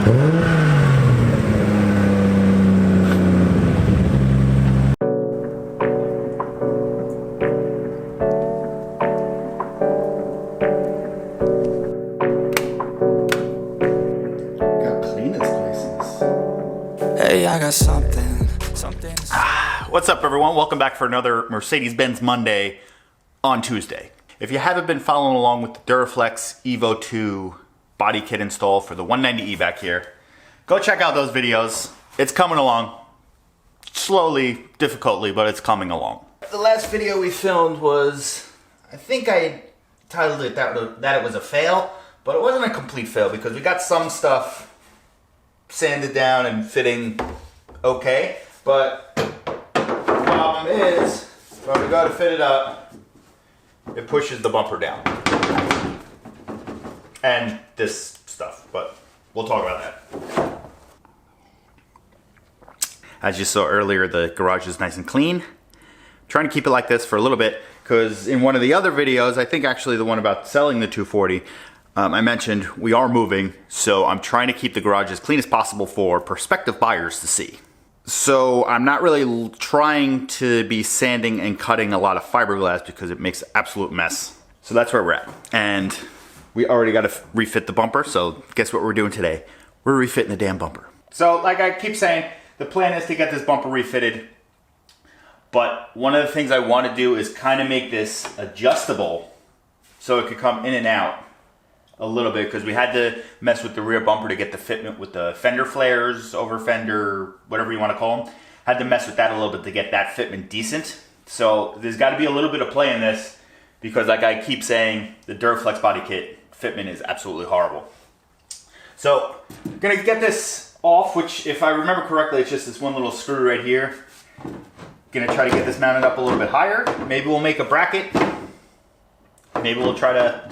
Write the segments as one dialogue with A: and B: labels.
A: I got something.
B: What's up, everyone? Welcome back for another Mercedes Benz Monday on Tuesday. If you haven't been following along with the DURAFLEX Evo 2 body kit install for the 190E back here, go check out those videos. It's coming along. Slowly, difficultly, but it's coming along. The last video we filmed was, I think I titled it that it was a fail, but it wasn't a complete fail because we got some stuff sanded down and fitting okay, but the problem is when we go to fit it up, it pushes the bumper down and this stuff, but we'll talk about that. As you saw earlier, the garage is nice and clean. I'm trying to keep it like this for a little bit because in one of the other videos, I think actually the one about selling the 240, I mentioned we are moving, so I'm trying to keep the garage as clean as possible for prospective buyers to see. So I'm not really trying to be sanding and cutting a lot of fiberglass because it makes an absolute mess. So that's where we're at. And we already got to refit the bumper, so guess what we're doing today? We're refitting the damn bumper. So like I keep saying, the plan is to get this bumper refitted, but one of the things I want to do is kind of make this adjustable so it could come in and out a little bit, because we had to mess with the rear bumper to get the fitment with the fender flares, over fender, whatever you want to call them. Had to mess with that a little bit to get that fitment decent. So there's got to be a little bit of play in this, because like I keep saying, the DURAFLEX body kit fitment is absolutely horrible. So I'm gonna get this off, which if I remember correctly, it's just this one little screw right here. Gonna try to get this mounted up a little bit higher. Maybe we'll make a bracket. Maybe we'll try to,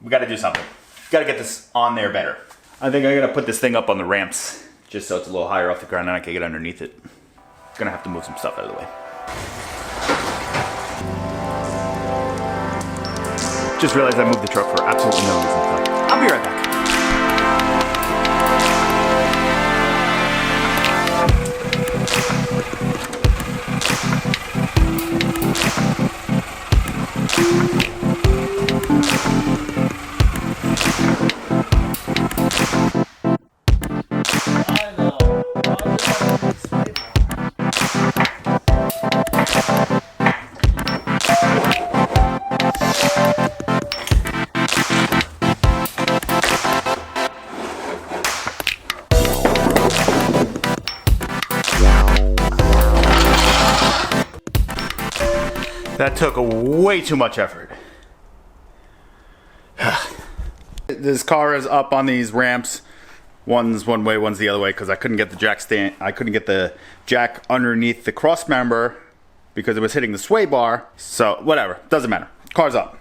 B: we gotta do something. Gotta get this on there better. I think I'm gonna put this thing up on the ramps just so it's a little higher off the ground and I can get underneath it. Gonna have to move some stuff out of the way. Just realized I moved the truck for absolutely no reason. I'll be right back. That took way too much effort. This car is up on these ramps. One's one way, one's the other way, because I couldn't get the jack stand. I couldn't get the jack underneath the cross member because it was hitting the sway bar. So whatever, doesn't matter. Car's up.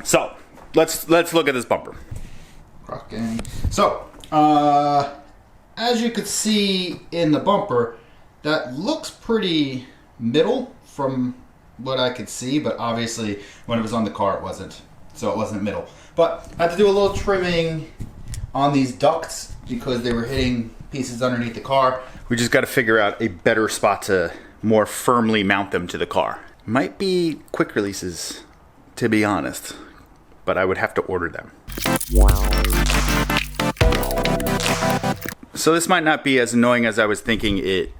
B: So let's look at this bumper. So as you could see in the bumper, that looks pretty middle from what I could see, but obviously when it was on the car it wasn't, so it wasn't middle. But I had to do a little trimming on these ducts because they were hitting pieces underneath the car. We just got to figure out a better spot to more firmly mount them to the car. Might be quick releases, to be honest, but I would have to order them. So this might not be as annoying as I was thinking it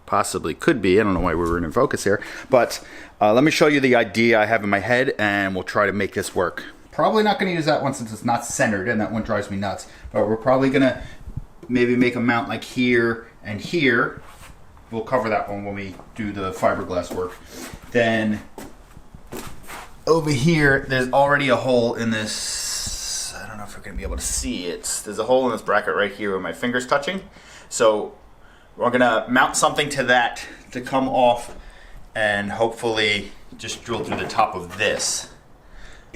B: possibly could be. I don't know why we were in focus here, but let me show you the idea I have in my head and we'll try to make this work. Probably not going to use that one since it's not centered and that one drives me nuts, but we're probably going to maybe make a mount like here and here. We'll cover that one when we do the fiberglass work. Then over here, there's already a hole in this. I don't know if we're going to be able to see it. There's a hole in this bracket right here where my finger's touching. So we're gonna mount something to that to come off and hopefully just drill through the top of this.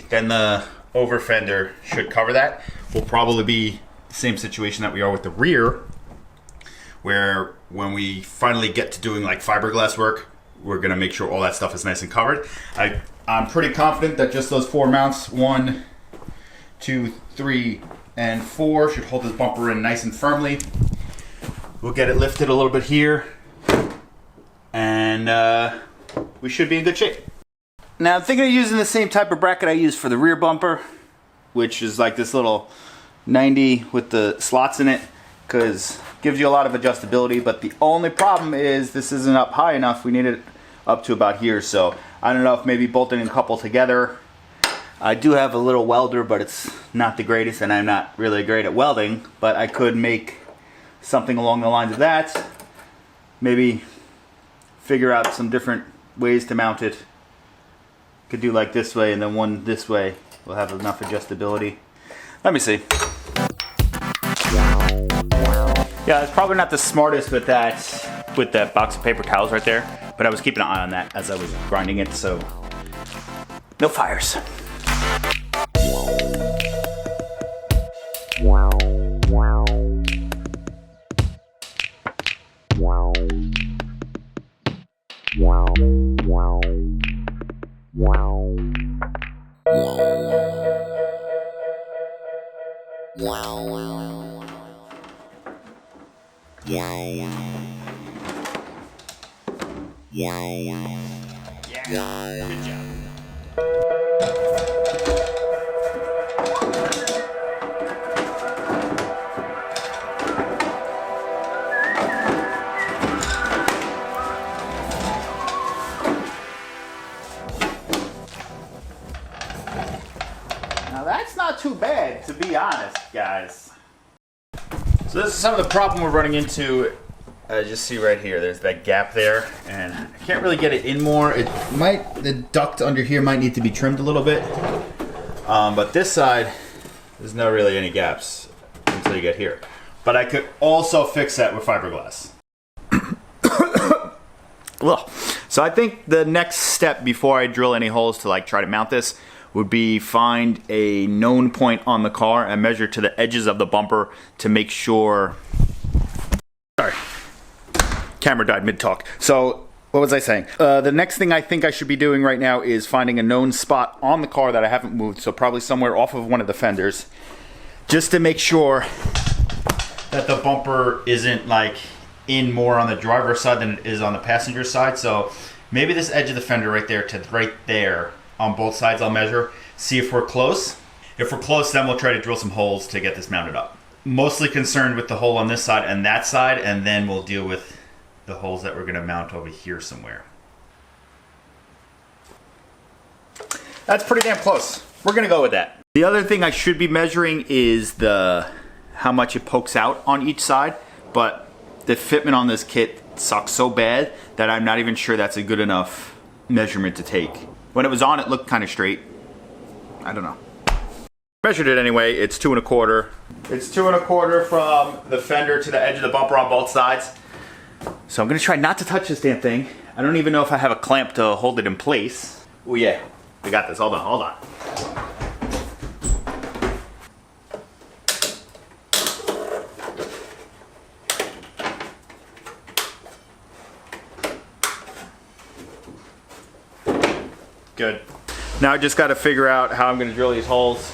B: Then the over fender should cover that. Will probably be the same situation that we are with the rear, where when we finally get to doing like fiberglass work, we're gonna make sure all that stuff is nice and covered. I'm pretty confident that just those 4 mounts, 1, 2, 3, and 4 should hold this bumper in nice and firmly. We'll get it lifted a little bit here, and we should be in good shape. Now I'm thinking of using the same type of bracket I use for the rear bumper, which is like this little 90 with the slots in it, because it gives you a lot of adjustability. But the only problem is this isn't up high enough. We need it up to about here, so I don't know if maybe bolting a couple together. I do have a little welder, but it's not the greatest, and I'm not really great at welding, but I could make something along the lines of that. Maybe figure out some different ways to mount it. Could do like this way and then one this way. We'll have enough adjustability. Let me see. Yeah, it's probably not the smartest with that box of paper towels right there, but I was keeping an eye on that as I was grinding it, so no fires. Yeah, good job. Now that's not too bad, to be honest, guys. So this is some of the problem we're running into. Just see right here, there's that gap there, and I can't really get it in more. The duct under here might need to be trimmed a little bit. But this side, there's not really any gaps until you get here. But I could also fix that with fiberglass. Well, so I think the next step before I drill any holes to like try to mount this would be find a known point on the car and measure to the edges of the bumper to make sure. Sorry, camera died mid-talk. So what was I saying? The next thing I think I should be doing right now is finding a known spot on the car that I haven't moved, so probably somewhere off of one of the fenders, just to make sure that the bumper isn't like in more on the driver's side than it is on the passenger side. So maybe this edge of the fender right there to right there on both sides I'll measure, see if we're close. If we're close, then we'll try to drill some holes to get this mounted up. Mostly concerned with the hole on this side and that side, and then we'll deal with the holes that we're gonna mount over here somewhere. That's pretty damn close. We're gonna go with that. The other thing I should be measuring is how much it pokes out on each side, but the fitment on this kit sucks so bad that I'm not even sure that's a good enough measurement to take. When it was on, it looked kind of straight. I don't know. Measured it anyway, it's 2 1/4. It's 2 1/4 from the fender to the edge of the bumper on both sides. So I'm gonna try not to touch this damn thing. I don't even know if I have a clamp to hold it in place. Oh yeah, we got this, hold on, hold on. Good. Now I just got to figure out how I'm going to drill these holes.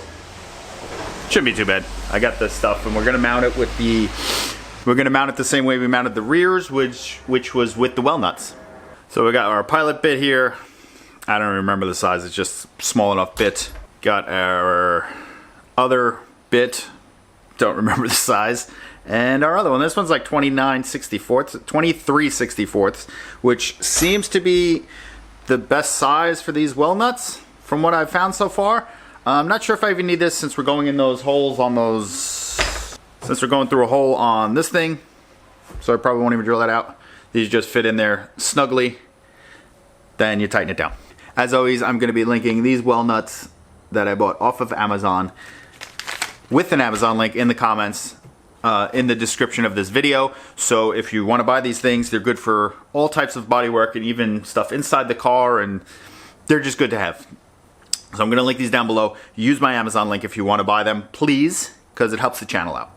B: Shouldn't be too bad. I got this stuff, and we're going to mount it with the. We're going to mount it the same way we mounted the rears, which was with the well nuts. So we got our pilot bit here. I don't remember the size. It's just small enough bit. Got our other bit. Don't remember the size. And our other one. This one's like 23/64, which seems to be the best size for these well nuts from what I've found so far. I'm not sure if I even need this since we're going in those holes on those, since we're going through a hole on this thing, so I probably won't even drill that out. These just fit in there snugly, then you tighten it down. As always, I'm going to be linking these well nuts that I bought off of Amazon with an Amazon link in the comments in the description of this video. So if you want to buy these things, they're good for all types of bodywork and even stuff inside the car, and they're just good to have. So I'm going to link these down below. Use my Amazon link if you want to buy them, please, because it helps the channel out.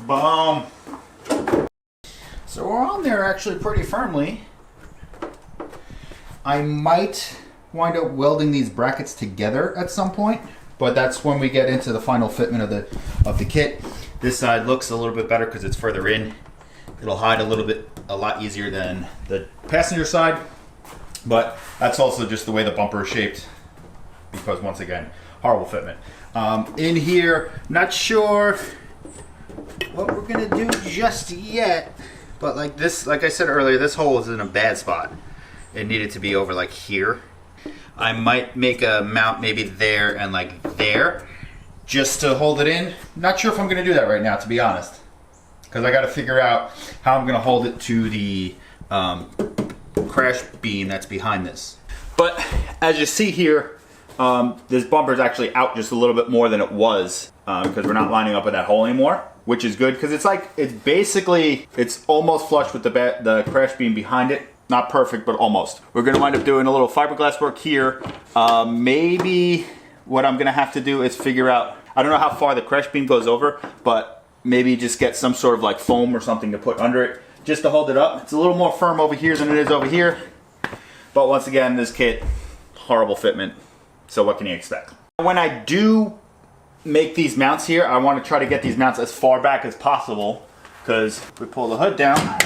B: Boom. So we're on there actually pretty firmly. I might wind up welding these brackets together at some point, but that's when we get into the final fitment of the kit. This side looks a little bit better because it's further in. It'll hide a lot easier than the passenger side, but that's also just the way the bumper is shaped because, once again, horrible fitment. In here, not sure what we're gonna do just yet, but like I said earlier, this hole is in a bad spot. It needed to be over like here. I might make a mount maybe there and like there, just to hold it in. Not sure if I'm gonna do that right now, to be honest, because I gotta figure out how I'm gonna hold it to the crash beam that's behind this. But as you see here, this bumper is actually out just a little bit more than it was because we're not lining up with that hole anymore, which is good because it's almost flush with the crash beam behind it. Not perfect, but almost. We're gonna wind up doing a little fiberglass work here. Maybe what I'm gonna have to do is figure out, I don't know how far the crash beam goes over, but maybe just get some sort of like foam or something to put under it just to hold it up. It's a little more firm over here than it is over here. But once again, this kit, horrible fitment. So what can you expect? When I do make these mounts here, I want to try to get these mounts as far back as possible, because if we pull the hood down,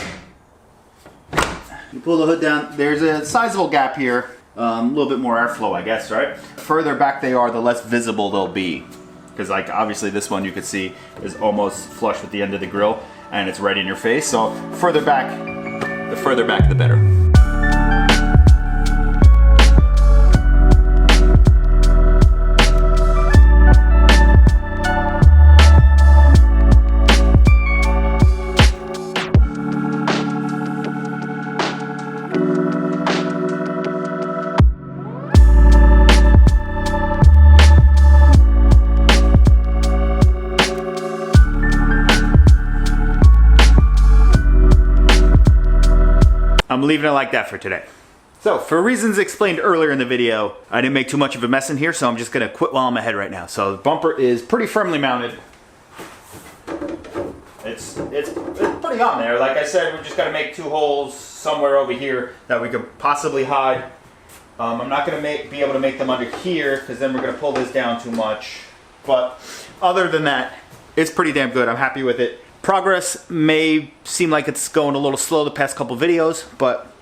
B: there's a sizable gap here, a little bit more airflow, I guess, right? The further back they are, the less visible they'll be. Because like obviously this one you could see is almost flush with the end of the grill and it's right in your face. So the further back, the better. I'm leaving it like that for today. So, for reasons explained earlier in the video, I didn't make too much of a mess in here, so I'm just gonna quit while I'm ahead right now. So the bumper is pretty firmly mounted. It's pretty on there. Like I said, we just gotta make 2 holes somewhere over here that we could possibly hide. I'm not gonna be able to make them under here, because then we're gonna pull this down too much. But other than that, it's pretty damn good. I'm happy with it. Progress may seem like it's going a little slow the past couple videos, but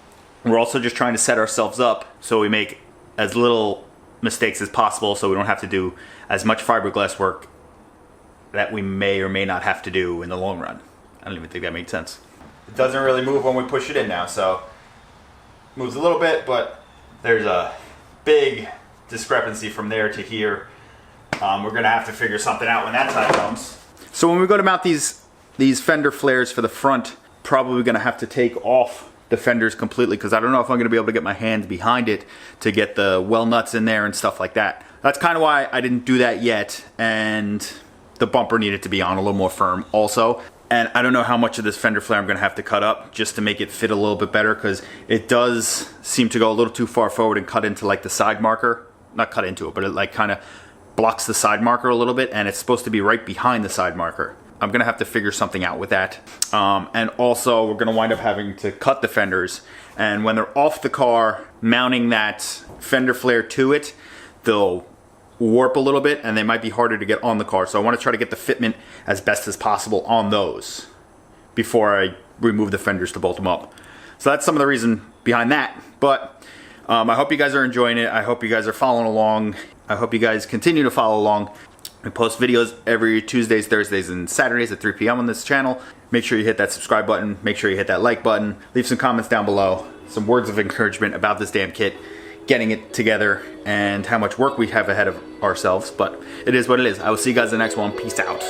B: we're also just trying to set ourselves up so we make as little mistakes as possible so we don't have to do as much fiberglass work that we may or may not have to do in the long run. I don't even think that made sense. It doesn't really move when we push it in now, so it moves a little bit, but there's a big discrepancy from there to here. We're gonna have to figure something out when that time comes. So when we go to mount these fender flares for the front, probably gonna have to take off the fenders completely because I don't know if I'm gonna be able to get my hands behind it to get the well nuts in there and stuff like that. That's kind of why I didn't do that yet, and the bumper needed to be on a little more firm also. And I don't know how much of this fender flare I'm gonna have to cut up just to make it fit a little bit better, because it does seem to go a little too far forward and cut into like the side marker. Not cut into it, but it like kind of blocks the side marker a little bit, and it's supposed to be right behind the side marker. I'm gonna have to figure something out with that. And also we're gonna wind up having to cut the fenders, and when they're off the car, mounting that fender flare to it, they'll warp a little bit and they might be harder to get on the car. So I wanna try to get the fitment as best as possible on those before I remove the fenders to bolt them up. So that's some of the reason behind that. But I hope you guys are enjoying it. I hope you guys are following along. I hope you guys continue to follow along. I post videos every Tuesdays, Thursdays, and Saturdays at 3 p.m. on this channel. Make sure you hit that subscribe button. Make sure you hit that like button. Leave some comments down below. Some words of encouragement about this damn kit, getting it together, and how much work we have ahead of ourselves. But it is what it is. I will see you guys in the next one. Peace out.